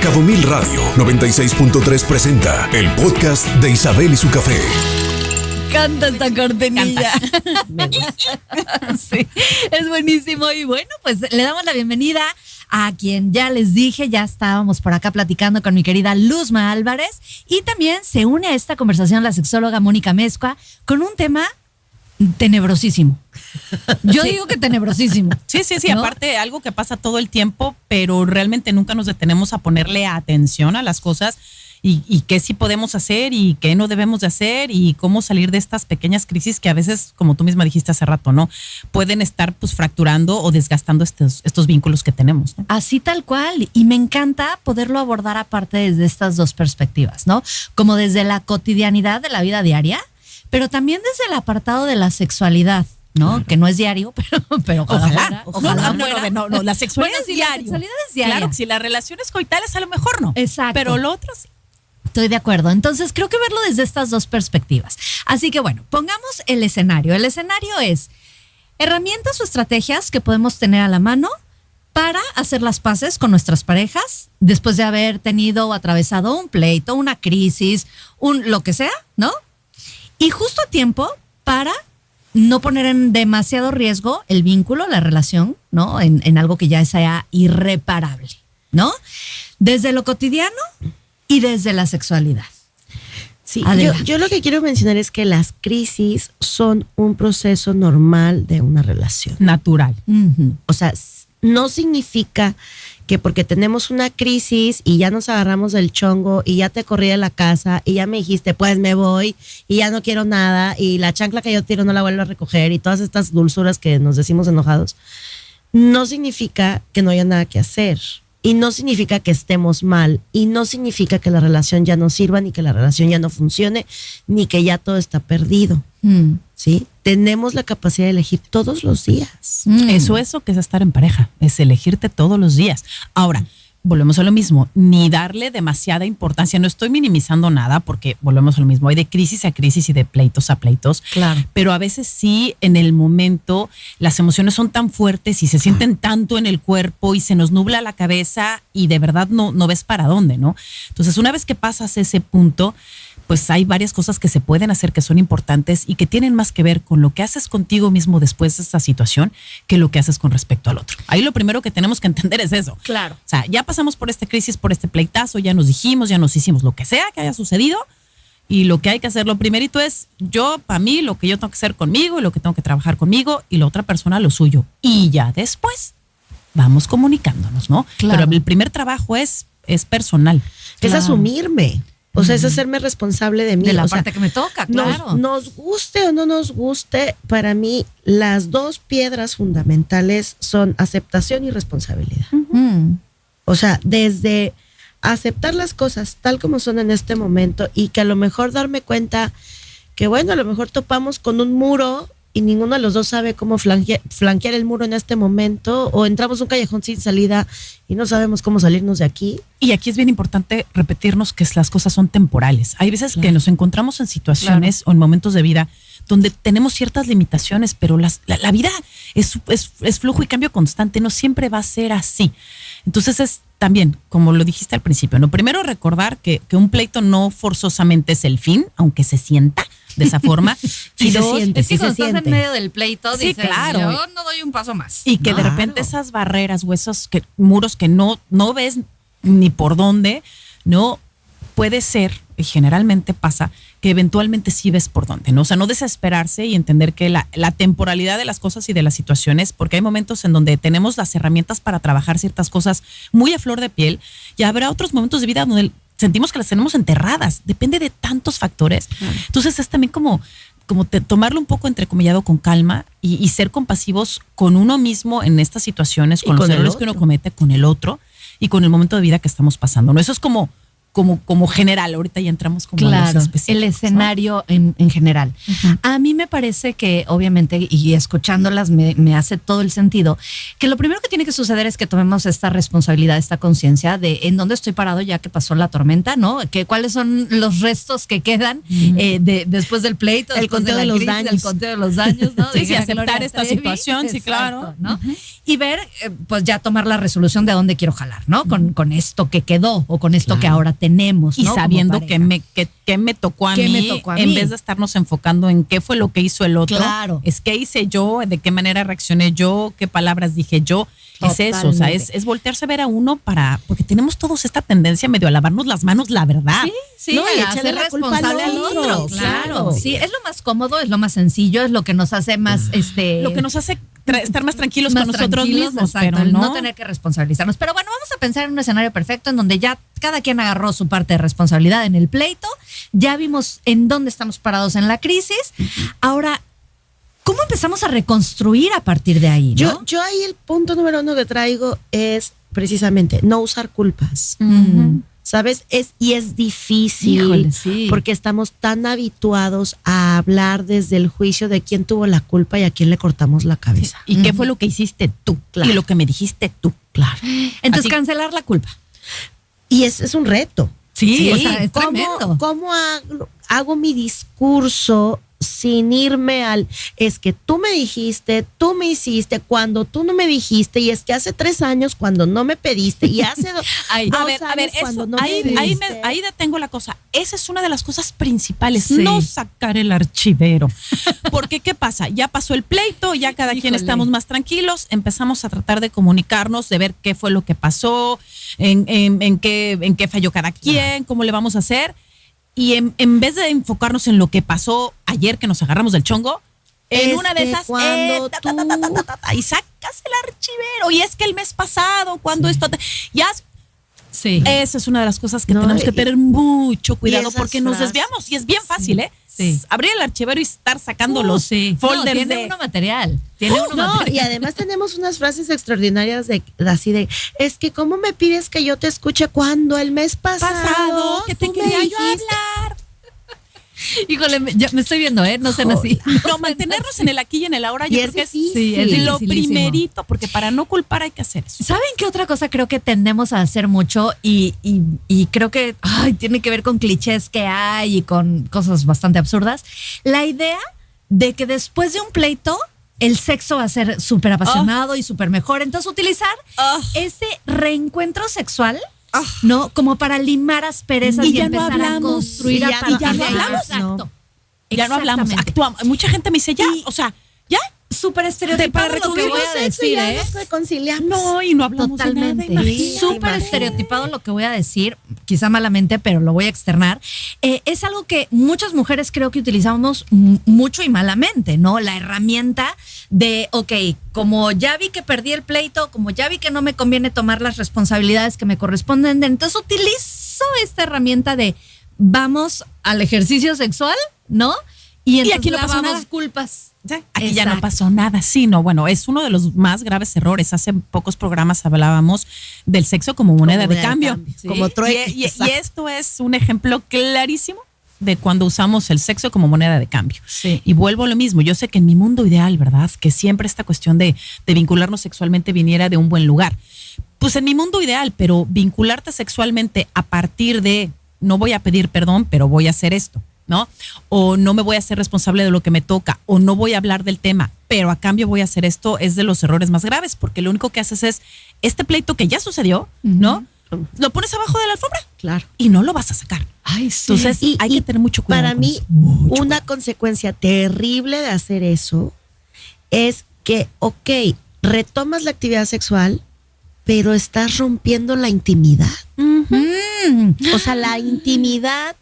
Cabo Mil Radio 96.3 presenta el podcast de Isabel y su café. Canta esta cortinilla. Sí, es buenísimo. Y bueno, pues le damos la bienvenida a quien ya les dije, ya estábamos por acá platicando con mi querida Luzma Álvarez. Y también se une a esta conversación la sexóloga Mónica Mezcua con un tema tenebrosísimo. Yo digo que tenebrosísimo. Sí, ¿no? Aparte algo que pasa todo el tiempo, pero realmente nunca nos detenemos a ponerle atención a las cosas y qué sí podemos hacer y qué no debemos de hacer y cómo salir de estas pequeñas crisis que a veces, como tú misma dijiste hace rato, ¿no? Pueden estar pues fracturando o desgastando estos vínculos que tenemos, ¿no? Así tal cual. Y me encanta poderlo abordar aparte desde estas dos perspectivas, ¿no? Como desde la cotidianidad de la vida diaria, pero también desde el apartado de la sexualidad, ¿no? Claro. Que no es diario, pero ojalá. No, la sexualidad bueno, es diario. La sexualidad es diaria. Claro, si las relaciones coitales a lo mejor no. Exacto. Pero lo otro sí. Estoy de acuerdo. Entonces creo que verlo desde estas dos perspectivas. Así que bueno, pongamos el escenario. El escenario es herramientas o estrategias que podemos tener a la mano para hacer las paces con nuestras parejas después de haber tenido o atravesado un pleito, una crisis, lo que sea, ¿no? Y justo a tiempo para no poner en demasiado riesgo el vínculo, la relación, ¿no? En algo que ya sea irreparable, ¿no? Desde lo cotidiano y desde la sexualidad. Sí, yo lo que quiero mencionar es que las crisis son un proceso normal de una relación. Natural. Uh-huh. O sea, no significa que porque tenemos una crisis y ya nos agarramos del chongo y ya te corrí de la casa y ya me dijiste, pues me voy y ya no quiero nada y la chancla que yo tiro no la vuelvo a recoger y todas estas dulzuras que nos decimos enojados, no significa que no haya nada que hacer. Y no significa que estemos mal, y no significa que la relación ya no sirva, ni que la relación ya no funcione, ni que ya todo está perdido. ¿Sí? Tenemos la capacidad de elegir todos los días. Eso es lo que es estar en pareja, es elegirte todos los días. Ahora, volvemos a lo mismo, ni darle demasiada importancia. No estoy minimizando nada porque volvemos a lo mismo. Hay de crisis a crisis y de pleitos a pleitos. Claro. Pero a veces sí, en el momento, las emociones son tan fuertes y se sienten tanto en el cuerpo y se nos nubla la cabeza y de verdad no ves para dónde, ¿no? Entonces, una vez que pasas ese punto, pues hay varias cosas que se pueden hacer que son importantes y que tienen más que ver con lo que haces contigo mismo después de esta situación que lo que haces con respecto al otro. Ahí lo primero que tenemos que entender es eso. Claro. O sea, ya pasamos por esta crisis, por este pleitazo, ya nos dijimos, ya nos hicimos lo que sea que haya sucedido y lo que hay que hacer, lo primerito es para mí, lo que yo tengo que hacer conmigo y lo que tengo que trabajar conmigo y la otra persona lo suyo. Y ya después vamos comunicándonos, ¿no? Claro. Pero el primer trabajo es personal. Es asumirme. O sea, es hacerme responsable de mí. De la parte que me toca, claro. Nos guste o no nos guste, para mí las dos piedras fundamentales son aceptación y responsabilidad. Uh-huh. O sea, desde aceptar las cosas tal como son en este momento y que a lo mejor darme cuenta que, bueno, a lo mejor topamos con un muro y ninguno de los dos sabe cómo flanquear el muro en este momento, o entramos a un callejón sin salida y no sabemos cómo salirnos de aquí. Y aquí es bien importante repetirnos que las cosas son temporales. Hay veces que nos encontramos en situaciones o en momentos de vida donde tenemos ciertas limitaciones, pero la vida es flujo y cambio constante, no siempre va a ser así. Entonces es también, como lo dijiste al principio, ¿no? Primero recordar que un pleito no forzosamente es el fin, aunque se sienta de esa forma. Y se dos, siente, es que sí cuando se estás siente. en medio del pleito, Sí, dices, claro. yo no doy un paso más. Y que de repente esas barreras o esos muros que no ves ni por dónde, no puede ser, y generalmente pasa, que eventualmente sí ves por dónde, ¿no? O sea, no desesperarse y entender que la temporalidad de las cosas y de las situaciones, porque hay momentos en donde tenemos las herramientas para trabajar ciertas cosas muy a flor de piel, y habrá otros momentos de vida donde sentimos que las tenemos enterradas, depende de tantos factores. Entonces es también como tomarlo un poco entrecomillado con calma y ser compasivos con uno mismo en estas situaciones, con los errores que uno comete, con el otro y con el momento de vida que estamos pasando, ¿no? Eso es como como general. Ahorita ya entramos como a los Claro, específicos, el ¿no? escenario en general. A mí me parece que, obviamente, y escuchándolas me hace todo el sentido, que lo primero que tiene que suceder es que tomemos esta responsabilidad, esta conciencia de en dónde estoy parado ya que pasó la tormenta, ¿no? Que cuáles son los restos que quedan después del pleito, El después conteo la de los crisis, daños. el conteo de los daños, ¿no? Sí, Dijera aceptar Gloria esta Trevi. situación, sí, claro. Exacto, ¿no? Y ver, pues ya tomar la resolución de a dónde quiero jalar, ¿no? Con esto que quedó o con esto que ahora tenemos, Y ¿no? Como sabiendo pareja. que me tocó a ¿Qué me mí, tocó a en mí? vez de estarnos enfocando en qué fue lo que hizo el otro, Claro. es qué hice yo, de qué manera reaccioné yo, qué palabras dije yo. Es eso, o sea, Totalmente. es voltearse a ver a uno porque tenemos todos esta tendencia medio a lavarnos las manos, la verdad. Sí, No, y a echarle ser la culpa responsable al al otro, otro. claro. Claro. Sí, es lo más cómodo, es lo más sencillo, es lo que nos hace más Lo que nos hace estar más tranquilos más con nosotros tranquilos, mismos, exacto, pero el no. no tener que responsabilizarnos. Pero bueno, vamos a pensar en un escenario perfecto en donde ya cada quien agarró su parte de responsabilidad en el pleito, ya vimos en dónde estamos parados en la crisis. Ahora, ¿cómo empezamos a reconstruir a partir de ahí, no? Yo ahí el punto número 1 que traigo es precisamente no usar culpas. ¿Sabes? Y es difícil. Híjole, sí. Porque estamos tan habituados a hablar desde el juicio de quién tuvo la culpa y a quién le cortamos la cabeza. ¿Y qué fue lo que hiciste tú? Claro. Y lo que me dijiste tú. Claro. Entonces, Así- cancelar la culpa. Y es un reto. Sí, o sea, es ¿Cómo, tremendo. cómo hago mi discurso sin irme es que tú me dijiste, tú me hiciste, cuando tú no me dijiste, y es que hace 3 años cuando no me pediste, y hace Ay, dos A ver, años cuando eso, no me ahí pediste. detengo la cosa. Esa es una de las cosas principales, Sí. no sacar el archivero. Porque, ¿qué pasa? Ya pasó el pleito, ya cada quien Híjole. estamos más tranquilos, empezamos a tratar de comunicarnos, de ver qué fue lo que pasó, en qué falló cada quien, cómo le vamos a hacer. Y en vez de enfocarnos en lo que pasó ayer que nos agarramos del chongo, en Es una de que esas, cuando y sacas el archivero. Y es que el mes pasado, cuando esto, ya. Sí. Esa es una de las cosas que No, tenemos que y- tener mucho cuidado esas porque nos frases, desviamos y es bien fácil, ¿eh? sí. Abrir el archivero y estar sacando los Sí. folders No, tiene de... uno material. Tiene uno No, material. y además tenemos unas frases extraordinarias así de, es que ¿cómo me pides que yo te escuche cuando el mes pasado que te tú me quería yo dijiste? hablar? Híjole, ya me estoy viendo, ¿eh? No sean así. No, mantenernos en el aquí y en el ahora, Y yo es creo que es difícil. Sí, es lo dificilísimo. primerito, porque para no culpar hay que hacer eso. ¿Saben qué otra cosa creo que tendemos a hacer mucho? Y creo que tiene que ver con clichés que hay y con cosas bastante absurdas. La idea de que después de un pleito el sexo va a ser súper apasionado y súper mejor. Entonces utilizar ese reencuentro sexual, ¿no? Como para limar asperezas Y y, ya no empezar a hablamos. construir Y a ya partir no de ahí. hablamos, Exacto. no. Ya no hablamos, Exactamente. actuamos. Mucha gente me dice, ya, Y- o sea, ya. Súper estereotipado Para lo que voy a Tuvimos sexo y decir, ya ¿eh? nos reconciliamos. No, y no hablamos Totalmente. de nada. Sí, Súper imagínate. estereotipado lo que voy a decir, quizá malamente, pero lo voy a externar. Es algo que muchas mujeres creo que utilizamos mucho y malamente, ¿no? La herramienta de, ok, como ya vi que perdí el pleito, como ya vi que no me conviene tomar las responsabilidades que me corresponden, entonces utilizo esta herramienta de vamos al ejercicio sexual, ¿no? Y entonces aquí no pasó lavamos nada. culpas. Aquí ya no Exacto. pasó nada. Sí, no, bueno, es uno de los más graves errores. Hace pocos programas hablábamos del sexo como moneda de cambio. Sí. Como trueque. Y Exacto. esto es un ejemplo clarísimo de cuando usamos el sexo como moneda de cambio. Sí. Y vuelvo a lo mismo. Yo sé que en mi mundo ideal, ¿verdad? Que siempre esta cuestión de vincularnos sexualmente viniera de un buen lugar. Pues en mi mundo ideal, pero vincularte sexualmente a partir de no voy a pedir perdón, pero voy a hacer esto, ¿no? O no me voy a hacer responsable de lo que me toca, o no voy a hablar del tema, pero a cambio voy a hacer esto, es de los errores más graves, porque lo único que haces es este pleito que ya sucedió, ¿no? Lo pones abajo de la alfombra Claro. y no lo vas a sacar. Ay, sí. Entonces hay que tener mucho cuidado. Para con mí, eso. Mucho una consecuencia terrible de hacer eso es que, ok, retomas la actividad sexual, pero estás rompiendo la intimidad. O sea, la intimidad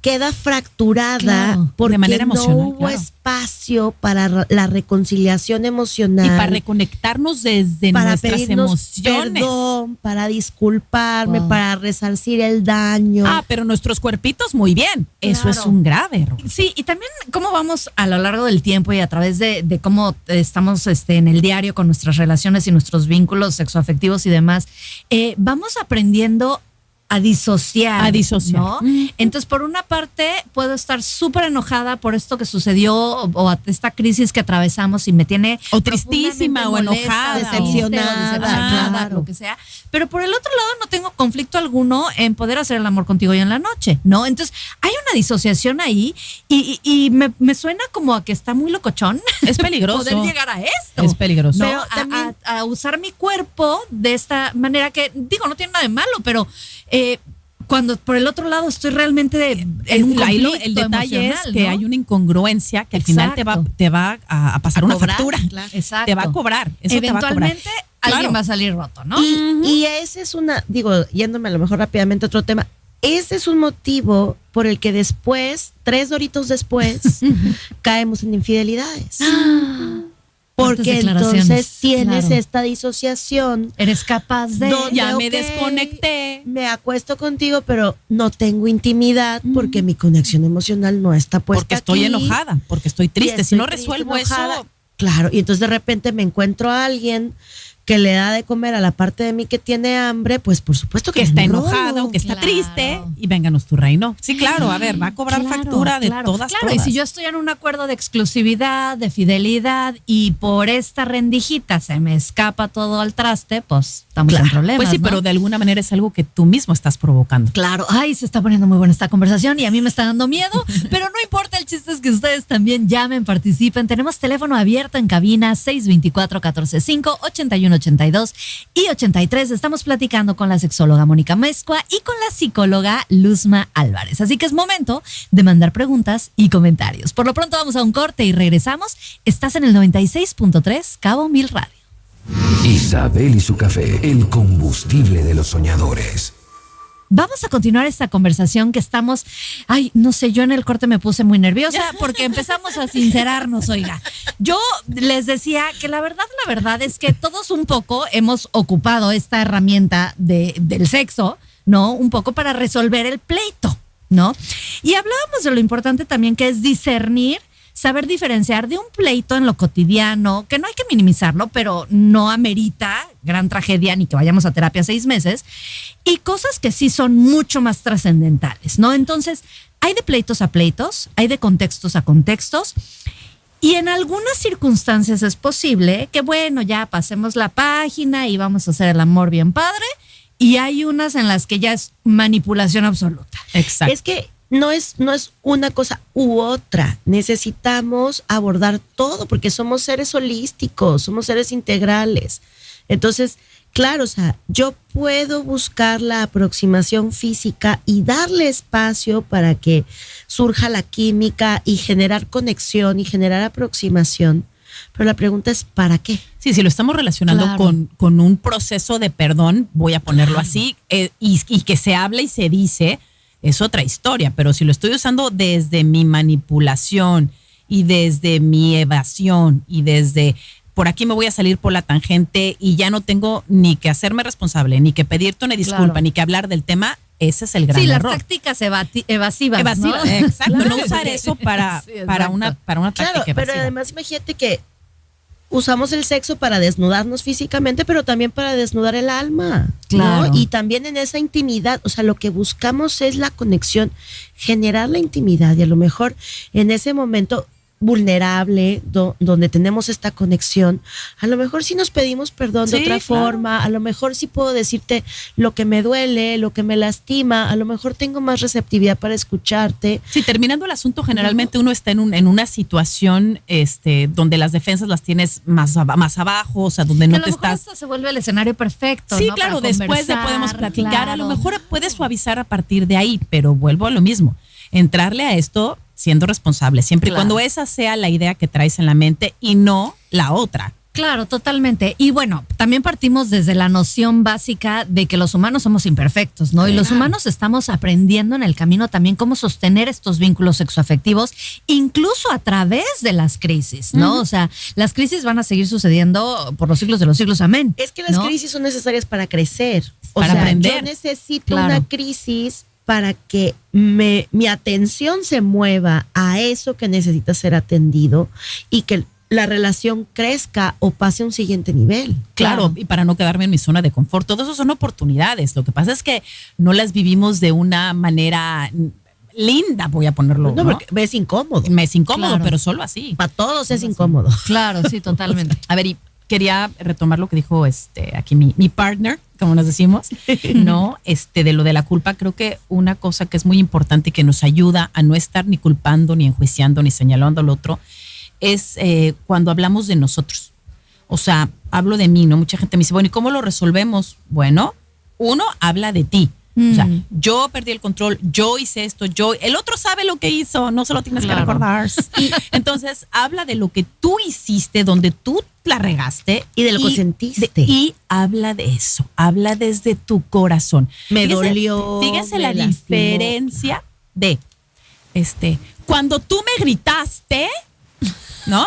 queda fracturada Claro, porque de manera no emocional, hubo claro. espacio para la reconciliación emocional. Y para reconectarnos desde para nuestras pedirnos emociones. perdón, para disculparme, Wow. para resarcir el daño. Ah, pero nuestros cuerpitos muy bien. Eso Claro. es un grave error. Sí, y también cómo vamos a lo largo del tiempo y a través de cómo estamos en el diario con nuestras relaciones y nuestros vínculos sexoafectivos y demás, vamos aprendiendo a disociar. A disociar. ¿no? Entonces, por una parte, puedo estar súper enojada por esto que sucedió o esta crisis que atravesamos y me tiene o tristísima o molesta, enojada, decepcionada, claro. lo que sea. Pero por el otro lado, no tengo conflicto alguno en poder hacer el amor contigo ya en la noche, ¿no? Entonces, hay una disociación ahí y me suena como a que está muy locochón. Es peligroso. Poder llegar a esto. Es peligroso. ¿no? Pero A- también- a usar mi cuerpo de esta manera que, digo, no tiene nada de malo, pero cuando por el otro lado estoy realmente en un conflicto el detalle es emocional, que ¿no? hay una incongruencia que al final Exacto. te va a pasar una cobrar, factura. claro. Exacto. Te va a cobrar. Eso te va a cobrar. Eventualmente alguien Claro. va a salir roto, ¿no? Y ese es yéndome a lo mejor rápidamente a otro tema, ese es un motivo por el que después, 3 Doritos después, caemos en infidelidades. Fuertes Porque declaraciones, entonces tienes claro. esta disociación. Eres capaz de... Donde, Ya me ok, desconecté. Me acuesto contigo, pero no tengo intimidad porque mi conexión emocional no está puesta Porque estoy aquí. enojada, porque estoy Y triste. Si estoy no triste, resuelvo enojada. eso, Claro, y entonces de repente me encuentro a alguien que le da de comer a la parte de mí que tiene hambre, pues por supuesto que que está me enrolo. enojado, que está Claro. triste, y vénganos tu reino. Sí, claro, a ver, va a cobrar Claro, factura de claro. todas. Claro, y si yo estoy en un acuerdo de exclusividad, de fidelidad, y por esta rendijita se me escapa todo al traste, pues estamos en problemas. Pues sí, ¿no? pero de alguna manera es algo que tú mismo estás provocando. Claro, ay, se está poniendo muy buena esta conversación y a mí me está dando miedo, pero no importa, el chiste es que ustedes también llamen, participen. Tenemos teléfono abierto en cabina 624-145, 8182 y 83. Estamos platicando con la sexóloga Mónica Mezcua y con la psicóloga Luzma Álvarez. Así que es momento de mandar preguntas y comentarios. Por lo pronto vamos a un corte y regresamos. Estás en el 96.3 Cabo Mil Radio. Isabel y su café, el combustible de los soñadores. Vamos a continuar esta conversación que estamos, ay, no sé, yo en el corte me puse muy nerviosa porque empezamos a sincerarnos, oiga. Yo les decía que la verdad es que todos un poco hemos ocupado esta herramienta del sexo, ¿no? Un poco para resolver el pleito, ¿no? Y hablábamos de lo importante también que es discernir, saber diferenciar de un pleito en lo cotidiano, que no hay que minimizarlo, pero no amerita gran tragedia ni que vayamos a terapia 6 meses, y cosas que sí son mucho más trascendentales, ¿no? Entonces, hay de pleitos a pleitos, hay de contextos a contextos, y en algunas circunstancias es posible que, bueno, ya pasemos la página y vamos a hacer el amor bien padre, y hay unas en las que ya es manipulación absoluta. Exacto. Es que no es una cosa u otra. Necesitamos abordar todo porque somos seres holísticos, somos seres integrales. Entonces, claro, o sea, yo puedo buscar la aproximación física y darle espacio para que surja la química y generar conexión y generar aproximación. Pero la pregunta es, ¿para qué? Sí, si lo estamos relacionando Claro. con un proceso de perdón, voy a ponerlo así, y que se habla y se dice, es otra historia, pero si lo estoy usando desde mi manipulación y desde mi evasión y desde por aquí me voy a salir por la tangente y ya no tengo ni que hacerme responsable, ni que pedirte una disculpa, Claro. ni que hablar del tema, ese es el gran Sí, las error. tácticas evasivas, Evasiva, ¿no? exacto, Claro. no usar eso para Sí, exacto. una táctica Claro, pero evasiva. además imagínate que usamos el sexo para desnudarnos físicamente, pero también para desnudar el alma. Claro. ¿no? Y también en esa intimidad, o sea, lo que buscamos es la conexión, generar la intimidad y a lo mejor en ese momento vulnerable, donde tenemos esta conexión, a lo mejor sí nos pedimos perdón de Sí, otra claro. forma, a lo mejor sí puedo decirte lo que me duele, lo que me lastima, a lo mejor tengo más receptividad para escucharte. Sí, terminando el asunto, generalmente uno está en una situación donde las defensas las tienes más abajo, o sea, donde Que no a lo te mejor estás... esto se vuelve el escenario perfecto. Sí, ¿no? claro, Para después de conversar, podemos platicar, a lo claro. mejor puedes suavizar a partir de ahí, pero vuelvo a lo mismo, entrarle a esto siendo responsable, siempre y Claro. cuando esa sea la idea que traes en la mente y no la otra. Claro, totalmente. Y bueno, también partimos desde la noción básica de que los humanos somos imperfectos, ¿no? Y los humanos estamos aprendiendo en el camino también cómo sostener estos vínculos sexoafectivos, incluso a través de las crisis, ¿no? O sea, las crisis van a seguir sucediendo por los siglos de los siglos, amén. Es que las ¿no? crisis son necesarias para crecer. O Para sea, aprender. yo necesito Claro. una crisis para que mi atención se mueva a eso que necesita ser atendido y que la relación crezca o pase a un siguiente nivel. Claro, y para no quedarme en mi zona de confort. Todo eso son oportunidades. Lo que pasa es que no las vivimos de una manera linda, voy a ponerlo. No, porque es incómodo. Me es incómodo, Claro. pero solo así. Para todos es incómodo. Claro, sí, totalmente. A ver, y quería retomar lo que dijo aquí mi partner, como nos decimos, ¿no? De lo de la culpa. Creo que una cosa que es muy importante y que nos ayuda a no estar ni culpando, ni enjuiciando, ni señalando al otro, es cuando hablamos de nosotros. O sea, hablo de mí, ¿no? Mucha gente me dice, bueno, ¿y cómo lo resolvemos? Bueno, uno habla de ti. O sea, yo perdí el control, yo hice esto, el otro sabe lo que hizo, no se lo tienes que recordar. Entonces, habla de lo que tú hiciste, donde tú la regaste. Y de lo que sentiste. Y habla de eso, habla desde tu corazón. Me dolió, Fíjese me la lastimó. diferencia de, cuando tú me gritaste, ¿no?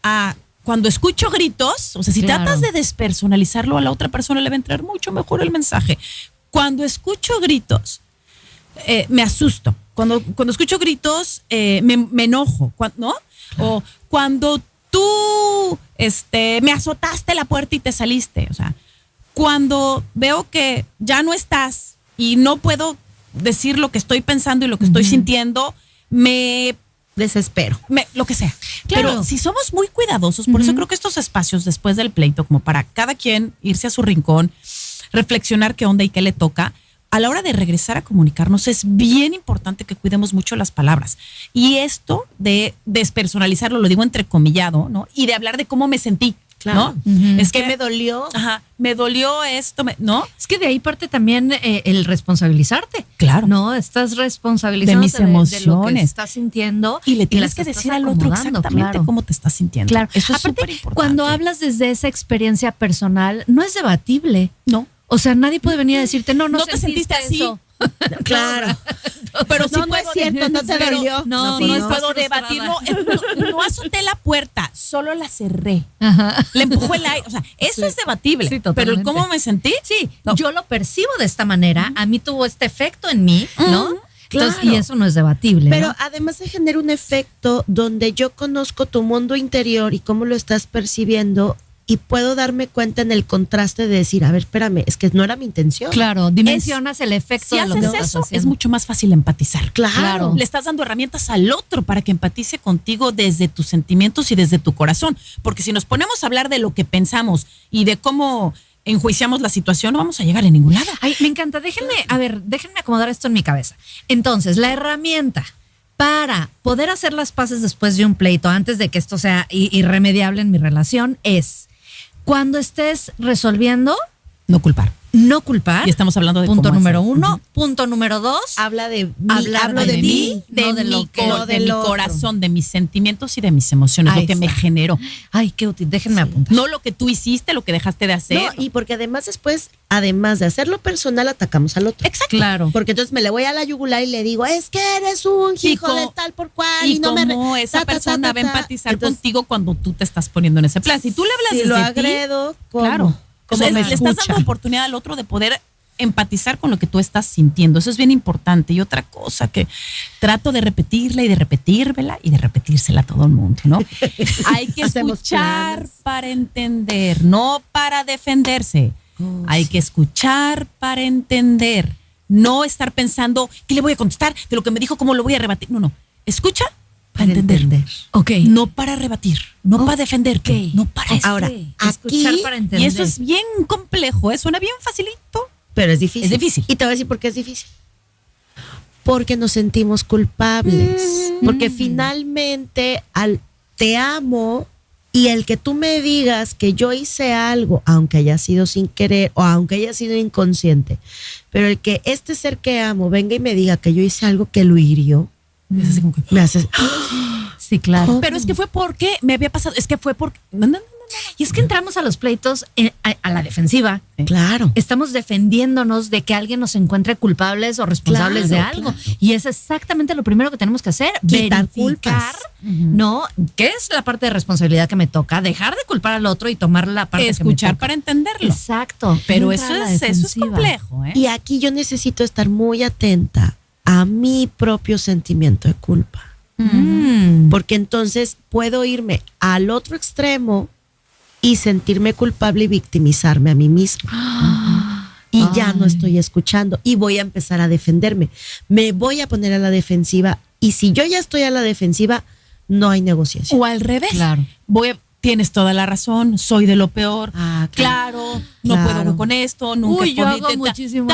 A cuando escucho gritos, o sea, si Claro. tratas de despersonalizarlo, a la otra persona le va a entrar mucho mejor el mensaje. Cuando escucho gritos, me asusto. Cuando escucho gritos, me enojo, ¿no? O cuando tú me azotaste la puerta y te saliste. O sea, cuando veo que ya no estás y no puedo decir lo que estoy pensando y lo que estoy sintiendo, Desespero. lo que sea. Claro. Pero si somos muy cuidadosos, por eso creo que estos espacios después del pleito, como para cada quien irse a su rincón, reflexionar qué onda y qué le toca, a la hora de regresar a comunicarnos es bien importante que cuidemos mucho las palabras. Y esto de despersonalizarlo, lo digo entrecomillado, ¿no? Y de hablar de cómo me sentí, Claro. ¿no? Es ¿Qué me dolió? Ajá, me dolió esto, ¿no? Es que de ahí parte también el responsabilizarte. Claro. No, estás responsabilizando De mis de lo que emociones. estás sintiendo. Y le tienes las que estás decir al otro acomodando, exactamente claro. cómo te estás sintiendo. Claro. Eso es Aparte, súper importante. cuando hablas desde esa experiencia personal, no es debatible. No. O sea, nadie puede venir a decirte, no ¿No te sentiste así? eso. Claro. Pero sí No, no puedo, es cierto, no te pero dolió. No, sí, no estás puedo frustrada. debatir. No azoté la puerta, solo la cerré. Ajá. Le empujó el aire. O sea, eso es debatible. Sí, pero el totalmente. cómo me sentí, Sí, No. yo lo percibo de esta manera. A mí tuvo este efecto en mí, ¿no? Entonces, claro. y eso no es debatible. Pero ¿no? además se genera un efecto donde yo conozco tu mundo interior y cómo lo estás percibiendo y puedo darme cuenta en el contraste de decir, a ver, espérame, es que no era mi intención. Claro, dimensionas el efecto si de lo que haces estás eso, haciendo. es mucho más fácil empatizar. Claro. Le estás dando herramientas al otro para que empatice contigo desde tus sentimientos y desde tu corazón. Porque si nos ponemos a hablar de lo que pensamos y de cómo enjuiciamos la situación, no vamos a llegar a ningún lado. Ay, me encanta. Déjenme acomodar esto en mi cabeza. Entonces, la herramienta para poder hacer las paces después de un pleito, antes de que esto sea irremediable en mi relación, es cuando estés resolviendo, No culpar. no culpar. Y estamos hablando de punto cómo número hacer. 1. Punto número 2. Habla de mí, Hablar hablo de de mí, mí. no de lo que- de del mi otro. corazón, de mis sentimientos y de mis emociones, Ahí lo que me está. generó. Ay, qué útil. Déjenme apuntar. No lo que tú hiciste, lo que dejaste de hacer. No, y porque además después, además de hacerlo personal, atacamos al otro. Exacto. Claro. Porque entonces me le voy a la yugular y le digo, es que eres un Y hijo co- de tal por cual Y y no me... cómo re- esa ta, ta, ta, persona ta, va a ta. empatizar Entonces, contigo cuando tú te estás poniendo en ese plan. Si tú le hablas si desde lo ti, agredo, ¿cómo? claro. ¿Cómo Entonces, me le estás escucha? dando oportunidad al otro de poder empatizar con lo que tú estás sintiendo. Eso es bien importante. Y otra cosa que trato de repetirla y de repetírmela y de repetírsela a todo el mundo, ¿no? Hay que Hacemos escuchar planes. para entender, no para defenderse. Hay que escuchar para entender, no estar pensando qué le voy a contestar, de lo que me dijo, cómo lo voy a rebatir. No, no. Escucha para entender. Ok. No para rebatir, no para defenderte, no para eso. Ahora, escuchar aquí- para entender. Y eso es bien complejo, ¿eh? Suena bien facilito. Pero es difícil. Es difícil. Y te voy a decir por qué es difícil. Porque nos sentimos culpables. Porque finalmente te amo y el que tú me digas que yo hice algo, aunque haya sido sin querer o aunque haya sido inconsciente, pero el que este ser que amo venga y me diga que yo hice algo que lo hirió, Es así como que, me hace... Sí, claro. pero es que fue porque me había pasado, es que fue porque... No. Y es que entramos a los pleitos a la defensiva. Claro. Estamos defendiéndonos de que alguien nos encuentre culpables o responsables de Claro, algo. Y es exactamente lo primero que tenemos que hacer. Quitar verificar, culpas. ¿no? ¿Qué es la parte de responsabilidad que me toca? Dejar de culpar al otro y tomar la parte que me Escuchar toca. para entenderlo. Exacto. Pero No eso entrar a la es defensiva. complejo, ¿eh? Y aquí yo necesito estar muy atenta a mi propio sentimiento de culpa. Porque entonces puedo irme al otro extremo y sentirme culpable y victimizarme a mí misma. Y ya no estoy escuchando y voy a empezar a defenderme. Me voy a poner a la defensiva y si yo ya estoy a la defensiva, no hay negociación. O al revés. Claro. Tienes toda la razón, soy de lo peor. Claro. No Claro. puedo con esto, nunca Uy, yo podí, hago muchísimo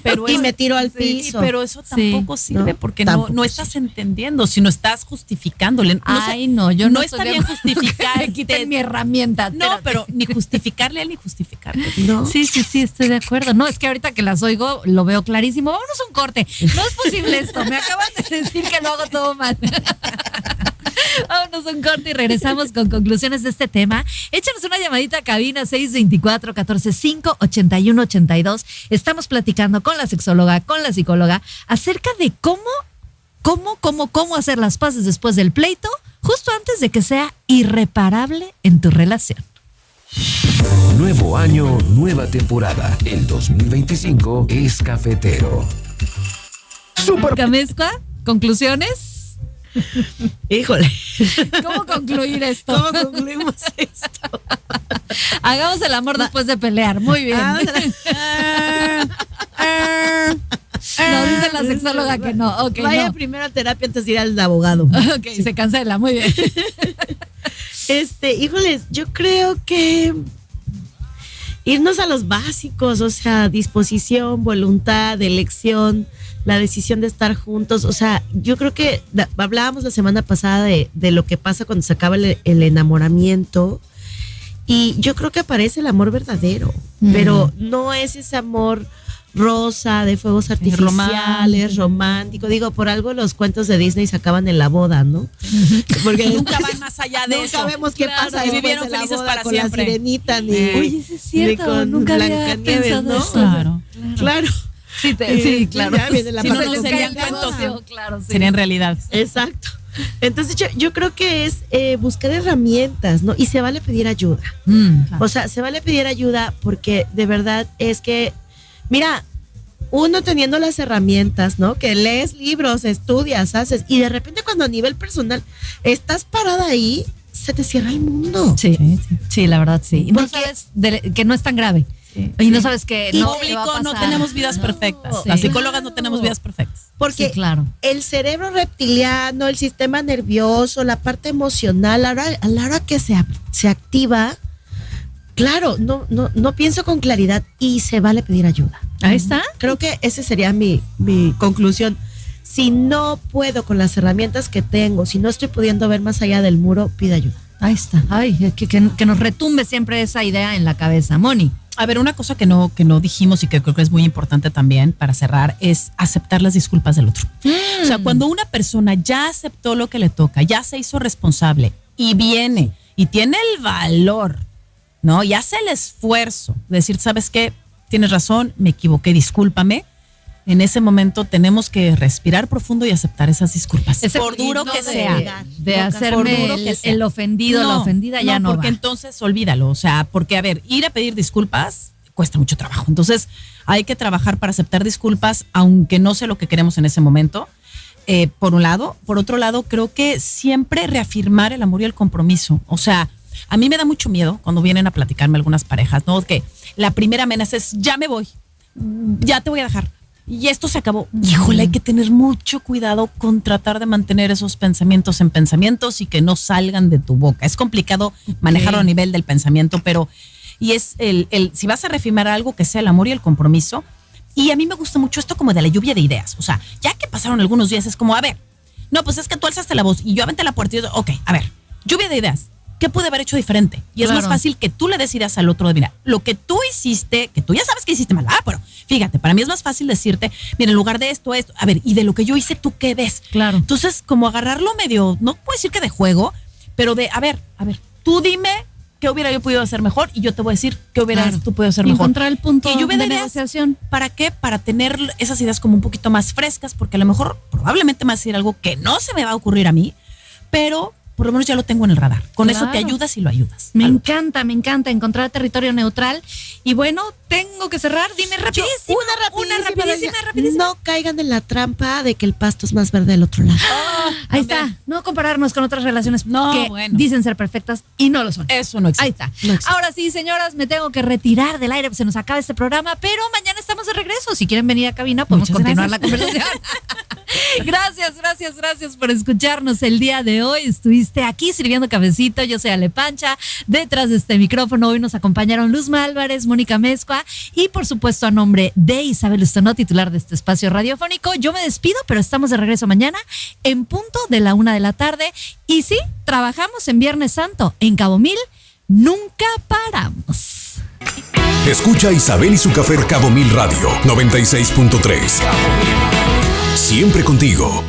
Pero Y me tiro al sí, piso. pero eso tampoco sirve No, porque tampoco no estás entendiendo, sino estás justificándole. Ay, no, yo no está estoy bien de- justificar. Me quiten mi herramienta. No, espérate. pero ni justificarle a él ni justificarte. ¿No? Sí, estoy de acuerdo. No, es que ahorita que las oigo lo veo clarísimo. Vámonos a un corte. No es posible esto. Me acaban de decir que lo hago todo mal. Vámonos a un corte y regresamos con conclusiones de este tema. Échanos una llamadita a cabina 624-145-8182. Estamos platicando con la sexóloga, con la psicóloga, acerca de cómo hacer las paces después del pleito, justo antes de que sea irreparable en tu relación. Nuevo año, nueva temporada. El 2025 es cafetero. Camezcua, ¿conclusiones? Híjole. ¿Cómo concluir esto? ¿Cómo concluimos esto? Hagamos el amor después de pelear. Muy bien. No, dice la sexóloga que no. Ok, Vaya no. primero a terapia antes de ir al abogado. Ok, se cancela. Muy bien. Híjoles, yo creo que irnos a los básicos, o sea, disposición, voluntad, elección, la decisión de estar juntos. O sea, yo creo que hablábamos la semana pasada de lo que pasa cuando se acaba el enamoramiento. Y yo creo que aparece el amor verdadero, pero no es ese amor rosa, de fuegos artificiales, romántico. Digo, por algo los cuentos de Disney se acaban en la boda, ¿no? Porque Nunca van más allá de no eso. sabemos qué Claro, pasa y después vivieron de la felices boda para con siempre. la sirenita, ni, Oye, sí es cierto. ni con Nunca había Blancanieves, pensado ¿no? eso. Claro. Claro. Sí, claro. Ya viene la Si no, parte no con serían Blancanieves. cuentos. Claro, sí. Serían realidad. Exacto. Entonces yo creo que es buscar herramientas, ¿no? Y se vale pedir ayuda. O sea, se vale pedir ayuda porque de verdad es que, mira, uno teniendo las herramientas, ¿no? Que lees libros, estudias, haces, y de repente cuando a nivel personal estás parada ahí, se te cierra el mundo. Sí, la verdad sí. Y no Porque- sabes que no es tan grave. Y no sabes que Y no te Público, va a no pasar. tenemos vidas perfectas. Sí. Las psicólogas no tenemos vidas perfectas. Porque Sí, claro. el cerebro reptiliano, el sistema nervioso, la parte emocional, a la hora que se activa, claro, no pienso con claridad y se vale pedir ayuda. Ahí está. Creo que esa sería mi conclusión. Si no puedo con las herramientas que tengo, si no estoy pudiendo ver más allá del muro, pide ayuda. Ahí está. Ay, que nos retumbe siempre esa idea en la cabeza. Moni. A ver, una cosa que no dijimos y que creo que es muy importante también para cerrar es aceptar las disculpas del otro. O sea, cuando una persona ya aceptó lo que le toca, ya se hizo responsable y viene y tiene el valor, ¿no? Y hace el esfuerzo de decir, ¿sabes qué? Tienes razón, me equivoqué, discúlpame. En ese momento tenemos que respirar profundo y aceptar esas disculpas. Por duro que sea. De Por hacerme duro que sea. el ofendido, la ofendida, ya no porque va. entonces olvídalo. O sea, porque, a ver, ir a pedir disculpas cuesta mucho trabajo. Entonces, hay que trabajar para aceptar disculpas, aunque no sé lo que queremos en ese momento. Por un lado. Por otro lado, creo que siempre reafirmar el amor y el compromiso. O sea, a mí me da mucho miedo cuando vienen a platicarme algunas parejas, ¿no? Que la primera amenaza es, ya me voy, ya te voy a dejar. Y esto se acabó. Híjole, hay que tener mucho cuidado con tratar de mantener esos pensamientos en pensamientos y que no salgan de tu boca. Es complicado manejarlo a nivel del pensamiento, pero y es si vas a reafirmar algo, que sea el amor y el compromiso. Y a mí me gusta mucho esto como de la lluvia de ideas. O sea, ya que pasaron algunos días, es como, a ver, no, pues es que tú alzaste la voz y yo aventé la puerta y yo, ok, a ver, lluvia de ideas. ¿Qué pude haber hecho diferente? Y es Claro. más fácil que tú le decidas al otro de, mira, lo que tú hiciste, que tú ya sabes que hiciste mal. Ah, pero fíjate, para mí es más fácil decirte, mira, en lugar de esto, a ver, y de lo que yo hice, ¿tú qué ves? Claro. Entonces, como agarrarlo medio, no puedo decir que de juego, pero de, a ver, tú dime qué hubiera yo podido hacer mejor y yo te voy a decir qué hubieras Claro. tú podido hacer mejor. Encontrar el punto Y lluvia de de ideas, negociación. ¿para qué? Para tener esas ideas como un poquito más frescas, porque a lo mejor probablemente me va a decir algo que no se me va a ocurrir a mí, pero por lo menos ya lo tengo en el radar. Con eso te Claro. ayudas y lo ayudas. Me Algo. encanta encontrar territorio neutral. Y bueno, tengo que cerrar. Dime rapidísimo. rapidísima. No caigan en la trampa de que el pasto es más verde del otro lado. Ahí está. No compararnos con otras relaciones No, que bueno. dicen ser perfectas y no lo son. Eso no existe. Ahí está. No existe. Ahora sí, señoras, me tengo que retirar del aire, pues se nos acaba este programa, pero mañana estamos de regreso. Si quieren venir a cabina, podemos Muchas continuar gracias. la conversación. Gracias por escucharnos el día de hoy. Estuviste aquí sirviendo cafecito. Yo soy Ale Pancha. Detrás de este micrófono hoy nos acompañaron Luzma Álvarez, Mónica Mezcua y por supuesto a nombre de Isabel Ustonó, titular de este espacio radiofónico. Yo me despido, pero estamos de regreso mañana en punto de la 1:00 p.m. Y sí, trabajamos en Viernes Santo en Cabo Mil. Nunca paramos. Escucha Isabel y su café Cabo Mil Radio 96.3. Siempre contigo.